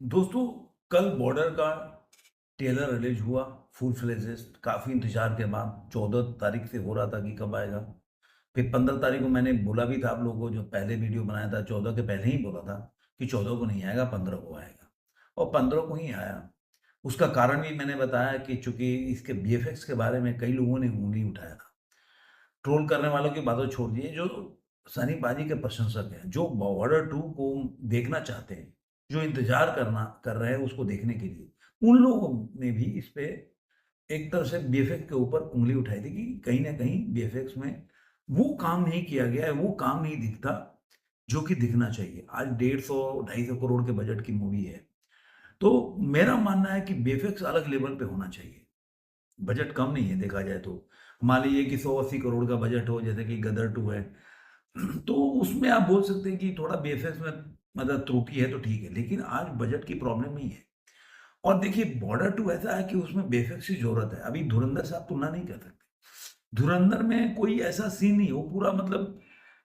दोस्तों, कल बॉर्डर का ट्रेलर रिलीज हुआ। फुल फ्लेजेस काफ़ी इंतजार के बाद 14 तारीख से हो रहा था कि कब आएगा। फिर 15 तारीख को मैंने बोला भी था आप लोगों को, जो पहले वीडियो बनाया था 14 के पहले ही बोला था कि 14 को नहीं आएगा, 15 को आएगा और 15 को ही आया। उसका कारण भी मैंने बताया कि चूंकि इसके बीएफएक्स के बारे में कई लोगों ने ऊँगली उठाया था। ट्रोल करने वालों की बात तो छोड़ दिए, जो सनी पाजी के प्रशंसक हैं, जो बॉर्डर 2 को देखना चाहते हैं, जो इंतज़ार कर रहे हैं उसको देखने के लिए, उन लोगों ने भी इस पे एक तरह से बीएफएक्स के ऊपर उँगली उठाई थी कि कहीं न कहीं बीएफएक्स में वो काम नहीं किया गया है, वो काम नहीं दिखता, जो कि दिखना चाहिए। आज 150 250 करोड़ के बजट की मूवी है, तो मेरा मानना है कि बीएफएक्स अलग लेवल पे होना चाहिए। बजट कम नहीं है देखा जाए तो। मान लीजिए कि 180 करोड़ का बजट हो, जैसे कि गदर 2 है, तो उसमें आप बोल सकते हैं कि थोड़ा बीएफएक्स में मतलब त्रुटि है तो ठीक है, लेकिन आज बजट की प्रॉब्लम नहीं है। और देखिए बॉर्डर 2 ऐसा है कि उसमें बीएफएक्स की ज़रूरत है। अभी धुरंधर से आप तुलना नहीं कर सकते। धुरंधर में कोई ऐसा सीन नहीं है, वो पूरा मतलब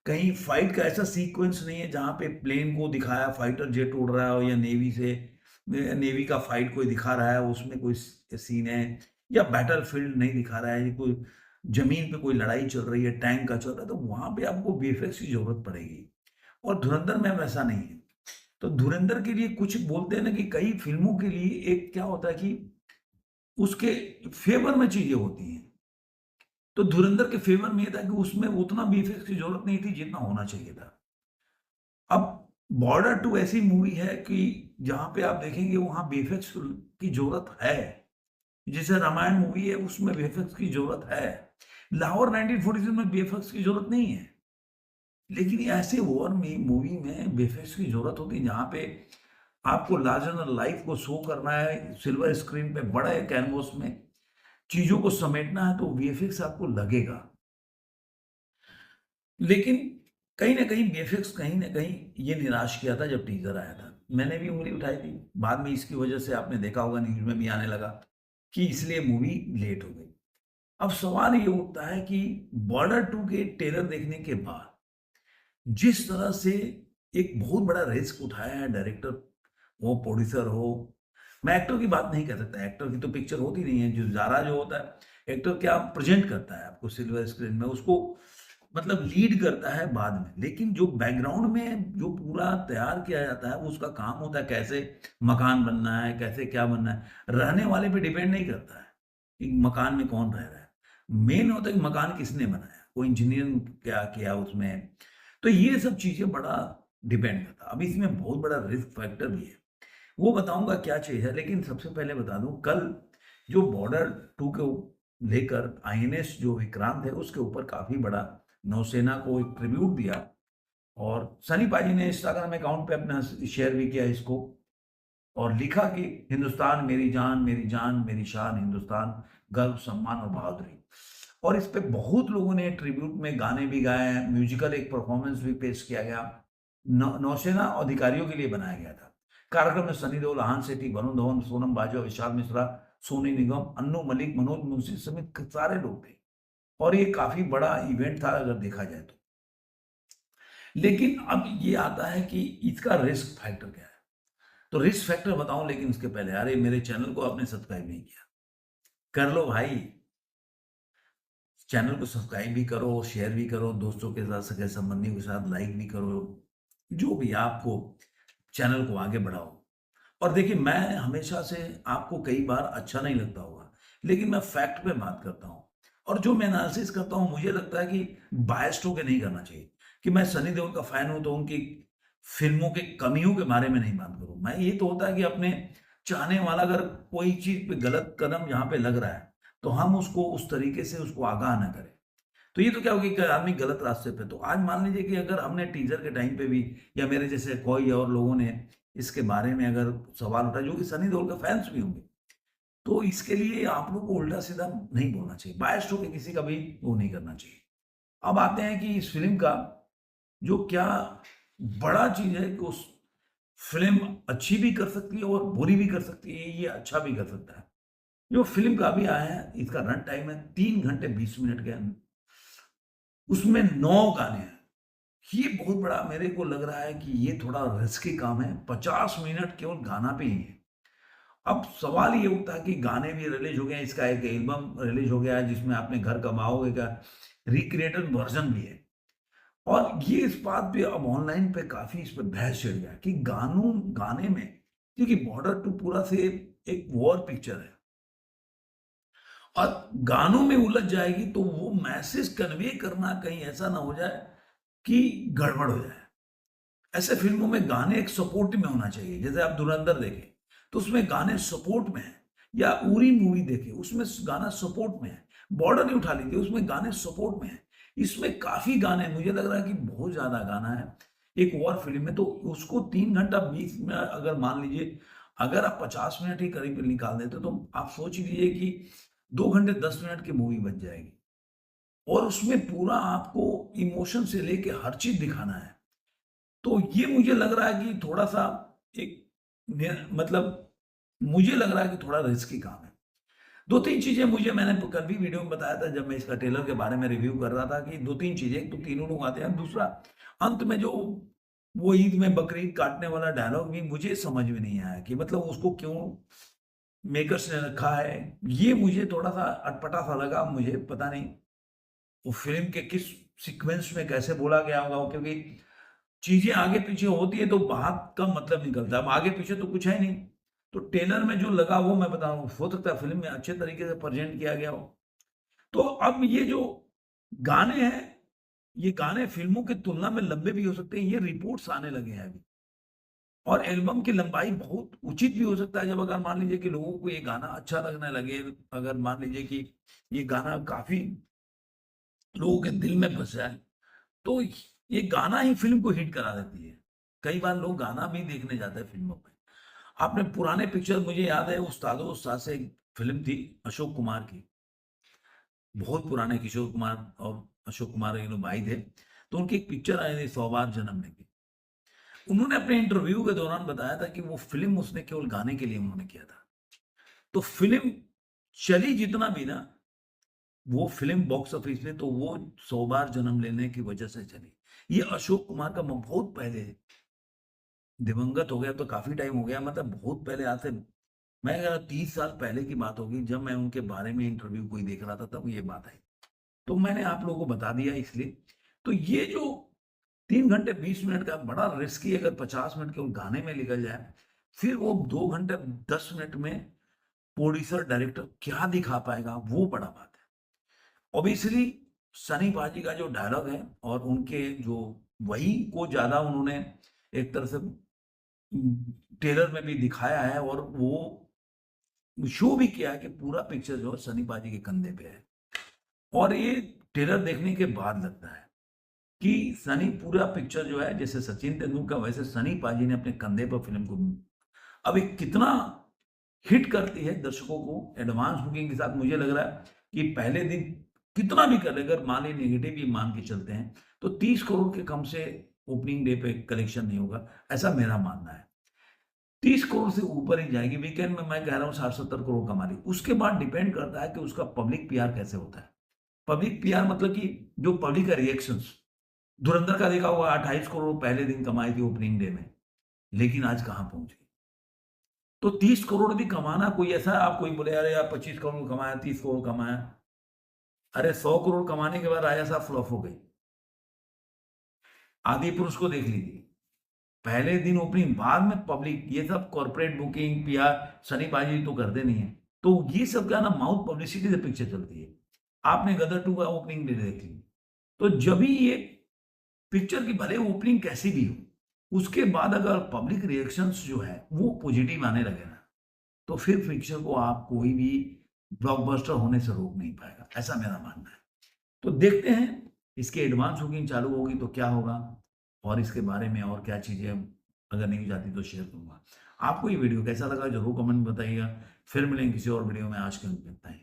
कहीं फाइट का ऐसा सीक्वेंस नहीं है जहाँ पे प्लेन को दिखाया, फाइटर जेट उड़ रहा हो या नेवी का फाइट कोई दिखा रहा है, उसमें कोई सीन है या बैटलफील्ड नहीं दिखा रहा है, कोई ज़मीन पे कोई लड़ाई चल रही है, टैंक का चल रहा है, तो वहाँ पे आपको बीएफएक्स की ज़रूरत पड़ेगी और धुरंधर में वैसा नहीं है। तो धुरंधर के लिए कुछ बोलते हैं ना कि कई फ़िल्मों के लिए एक क्या होता है कि उसके फ़ेवर में चीज़ें होती हैं। तो धुरंधर के फ़ेवर में ये था कि उसमें उतना बीएफएक्स की ज़रूरत नहीं थी जितना होना चाहिए था। अब बॉर्डर 2 ऐसी मूवी है कि जहाँ पे आप देखेंगे वहाँ बीएफएक्स की ज़रूरत है। जैसे रामायण मूवी है उसमें बीएफएक्स की ज़रूरत है। लाहौर 1947 में बीएफएक्स की ज़रूरत नहीं है। लेकिन ये ऐसे वॉर में मूवी में बीएफएक्स की ज़रूरत होती है जहाँ पे आपको लार्जर देन लाइफ को शो करना है, सिल्वर स्क्रीन पे बड़े कैनवास में चीज़ों को समेटना है तो वीएफएक्स आपको लगेगा। लेकिन कहीं न कहीं वीएफएक्स कहीं न कहीं ये निराश किया था जब टीज़र आया था। मैंने भी उँगली उठाई थी। बाद में इसकी वजह से आपने देखा होगा न्यूज़ में भी आने लगा कि इसलिए मूवी लेट हो गई। अब सवाल ये उठता है कि बॉर्डर 2 के ट्रेलर देखने के बाद जिस तरह से एक बहुत बड़ा रिस्क उठाया है डायरेक्टर हो, प्रोड्यूसर हो, मैं एक्टर की बात नहीं कर सकता, एक्टर की तो पिक्चर होती नहीं है, जो ज़ारा जो होता है, एक्टर क्या प्रेज़ेंट करता है आपको सिल्वर स्क्रीन में, उसको मतलब लीड करता है बाद में। लेकिन जो बैकग्राउंड में जो पूरा तैयार किया जाता है, वो उसका काम होता है, कैसे मकान बनना है, कैसे क्या बनना है, रहने वाले पे डिपेंड नहीं करता है, कि मकान में कौन रह रहा है। मेन होता है कि मकान किसने बनाया, वो इंजीनियरिंग क्या किया उसमें, तो ये सब चीज़ें बड़ा डिपेंड करता है। अब इसमें बहुत बड़ा रिस्क फैक्टर भी है, वो बताऊँगा क्या चीज़ है, लेकिन सबसे पहले बता दूँ कल जो बॉर्डर 2 को लेकर आईएनएस जो विक्रांत है, उसके ऊपर काफ़ी बड़ा नौसेना को एक ट्रिब्यूट दिया और सनी पाजी ने इंस्टाग्राम अकाउंट पे अपना शेयर भी किया इसको और लिखा कि हिंदुस्तान मेरी जान, मेरी शान हिंदुस्तान, गर्व, सम्मान और बहादुरी। और इस पे बहुत लोगों ने ट्रिब्यूट में गाने भी गाए हैं, म्यूजिकल एक परफॉर्मेंस भी पेश किया गया। नौसेना अधिकारियों के लिए बनाया गया था। कार्यक्रम में सनी देओल, आहान सेठी, वरुण धवन, सोनम बाजवा, विशाल मिश्रा, सोनू निगम, अन्नू मलिक, मनोज मुंशी समेत सारे लोग थे और ये काफ़ी बड़ा इवेंट था अगर देखा जाए तो। लेकिन अब ये आता है कि इसका रिस्क फैक्टर क्या है? तो रिस्क फैक्टर बताऊँ लेकिन उसके पहले अरे मेरे चैनल को आपने सब्सक्राइब नहीं किया, कर लो भाई। चैनल को सब्सक्राइब भी करो, शेयर भी करो, दोस्तों के साथ, सगे संबंधियों के साथ लाइक भी करो, जो भी आपको चैनल को आगे बढ़ाओ। और देखिए मैं हमेशा से आपको कई बार अच्छा नहीं लगता होगा, लेकिन मैं फैक्ट पे बात करता हूँ और जो मैं एनालिसिस करता हूँ मुझे लगता है कि बायस्ड होके नहीं करना चाहिए कि मैं सनी देओल का फैन हूँ तो उनकी फ़िल्मों की कमियों के बारे में नहीं बात करूँ। मैं ये तो होता है कि अपने चाहने वाला अगर कोई चीज़ पे गलत कदम जहाँ पे लग रहा है, तो हम उसको उस तरीके से उसको आगाह ना करें। तो ये तो क्या हो गया कि आदमी गलत रास्ते पे, तो आज मान लीजिए कि अगर हमने टीज़र के टाइम पे भी या मेरे जैसे कोई और लोगों ने इसके बारे में अगर सवाल उठाया जो कि सनी देओल के फैन्स भी होंगे, तो इसके लिए आप लोग को उल्टा-सीधा नहीं बोलना चाहिए। बायस्ड होके किसी का भी वो नहीं करना चाहिए। अब आते हैं कि इस फ़िल्म का जो क्या बड़ा चीज़ है कि उस फ़िल्म अच्छी भी कर सकती है और बुरी भी कर सकती है, ये अच्छा भी कर सकता है। जो फ़िल्म का अभी आया है, इसका रन टाइम है 3 घंटे 20 मिनट के, उसमें 9 गाने हैं। ये बहुत बड़ा मेरे को लग रहा है कि ये थोड़ा रिस्की काम है। 50 मिनट केवल गाना पे ही है। अब सवाल ये उठता है कि गाने भी रिलीज हो गए हैं, इसका एक एल्बम रिलीज हो गया है जिसमें आपने घर कमाओगे का रिक्रिएटेड वर्जन भी है। और ये इस बात पे अब ऑनलाइन पे काफी इस पे बहस छिड़ गया कि गाने में, क्योंकि बॉर्डर टू पूरा से एक वॉर पिक्चर है और गानों में उलझ जाएगी तो वो मैसेज कन्वे करना कहीं ऐसा ना हो जाए कि गड़बड़ हो जाए। ऐसे फिल्मों में गाने एक सपोर्ट में होना चाहिए। जैसे आप धुरंधर देखें तो उसमें गाने सपोर्ट में है, या उरी मूवी देखें उसमें गाना सपोर्ट में है, बॉर्डर नहीं उठा लीजिए उसमें गाने सपोर्ट में है। इसमें काफी गाने, मुझे लग रहा है कि बहुत ज्यादा गाना है एक वॉर फिल्म में। तो उसको 3 घंटा 20 में अगर मान लीजिए, अगर आप 50 मिनट ही करीब निकाल देते तो आप सोच लीजिए कि 2 घंटे 10 मिनट की मूवी बन जाएगी। और उसमें पूरा आपको इमोशन से लेके हर चीज दिखाना है। तो ये मुझे लग रहा है कि थोड़ा सा एक मतलब मुझे लग रहा है कि थोड़ा रिस्की काम है। 2-3 चीजें मुझे, मैंने कल भी वीडियो में बताया था जब मैं इसका ट्रेलर के बारे में रिव्यू कर रहा था, कि 2-3 चीजें, एक तो तीनों लोग आते हैं, दूसरा अंत में जो वो ईद में बकरीद काटने वाला डायलॉग भी मुझे समझ में नहीं आया कि मतलब उसको क्यों मेकर्स ने रखा है। ये मुझे थोड़ा सा अटपटा सा लगा। मुझे पता नहीं वो फिल्म के किस सीक्वेंस में कैसे बोला गया होगा, क्योंकि चीजें आगे पीछे होती है तो बात का मतलब निकलता है। अब आगे पीछे तो कुछ है नहीं, तो ट्रेलर में जो लगा वो मैं बता रहा हूँ, हो सकता है फिल्म में अच्छे तरीके से प्रेजेंट किया गया हो। तो अब ये जो गाने हैं, ये गाने फिल्मों की तुलना में लंबे भी हो सकते हैं, ये रिपोर्ट्स आने लगे हैं अभी। और एल्बम की लंबाई बहुत उचित भी हो सकता है, जब अगर मान लीजिए कि लोगों को ये गाना अच्छा लगने लगे, अगर मान लीजिए कि ये गाना काफी लोगों के दिल में बस जाए, तो ये गाना ही फिल्म को हिट करा देती है। कई बार लोग गाना भी देखने जाते हैं फिल्मों में। आपने पुराने पिक्चर, मुझे याद है उस्तादो उस्ताद से एक फिल्म थी अशोक कुमार की, बहुत पुराने, किशोर कुमार और अशोक कुमार भाई थे। तो उनकी एक पिक्चर आई थी 100 बार जन्म लेंगे। उन्होंने अपने इंटरव्यू के दौरान बताया था कि वो फिल्म उसने केवल गाने के लिए उन्होंने किया था। तो फिल्म चली जितना भी ना, वो फिल्म बॉक्स ऑफिस पे तो वो 100 बार जन्म लेने की वजह से चली। ये अशोक कुमार का बहुत पहले, दिवंगत हो गया तो काफी टाइम हो गया, मतलब बहुत पहले, आज से मैं कह रहा 30 साल पहले की बात होगी, जब मैं उनके बारे में इंटरव्यू कोई देख रहा था तब ये बात आई। तो मैंने आप लोगों को बता दिया इसलिए। तो ये जो 3 घंटे 20 मिनट का बड़ा रिस्की, अगर 50 मिनट के उस गाने में निकल जाए, फिर वो 2 घंटे 10 मिनट में प्रोड्यूसर डायरेक्टर क्या दिखा पाएगा, वो बड़ा बात है। ऑब्वियसली सनी पाजी का जो डायलॉग है और उनके जो, वही को ज्यादा उन्होंने एक तरह से ट्रेलर में भी दिखाया है, और वो शो भी किया है कि पूरा पिक्चर जो है सनी पाजी के कंधे पे है। और ये ट्रेलर देखने के बाद लगता है कि सनी पूरा पिक्चर जो है, जैसे सचिन तेंदुलकर वैसे सनी पाजी ने अपने कंधे पर फिल्म को, अब ये कितना हिट करती है दर्शकों को एडवांस बुकिंग के साथ। मुझे लग रहा है कि पहले दिन कितना भी कर ले, अगर मान ली नेगेटिव भी मान के चलते हैं, तो 30 करोड़ के कम से ओपनिंग डे पे कलेक्शन नहीं होगा, ऐसा मेरा मानना है। 30 करोड़ से ऊपर ही जाएगी। वीकेंड में मैं कह रहा हूँ 60-70 करोड़ कमा ली। उसके बाद डिपेंड करता है कि उसका पब्लिक पीआर कैसे होता है। पब्लिक पीआर मतलब कि जो पब्लिक का रिएक्शंस, धुरंधर का देखा हुआ 28 करोड़ पहले दिन कमाई थी ओपनिंग डे में, लेकिन आज कहां पहुंची। तो 30 करोड़ भी कमाना कोई ऐसा, आप कोई बोले अरे यार 25 करोड़ कमाया, 30 करोड़ कमाया, अरे 100 करोड़ कमाने के बाद राजा साहब फ्लॉप हो गई। आदि पुरुष को देख लीजिए, पहले दिन ओपनिंग, बाद में पब्लिक, ये सब कॉर्पोरेट बुकिंग पीआर सनी पाजी तो करते नहीं है। तो ये सब क्या ना, माउथ पब्लिसिटी से पिक्चर चलती है। आपने गदर 2 का ओपनिंग डे देख ली, तो जब भी ये पिक्चर की भले ओपनिंग कैसी भी हो, उसके बाद अगर पब्लिक रिएक्शंस जो है वो पॉजिटिव आने लगे ना, तो फिर पिक्चर को आप कोई भी ब्लॉकबस्टर होने से रोक नहीं पाएगा, ऐसा मेरा मानना है। तो देखते हैं इसकी एडवांस बुकिंग चालू होगी तो क्या होगा, और इसके बारे में और क्या चीजें अगर नहीं जाती तो शेयर करूंगा। आपको ये वीडियो कैसा लगा जरूर कमेंट में बताइएगा। फिर मिलेंगे किसी और वीडियो में। आज के लिए इतना ही।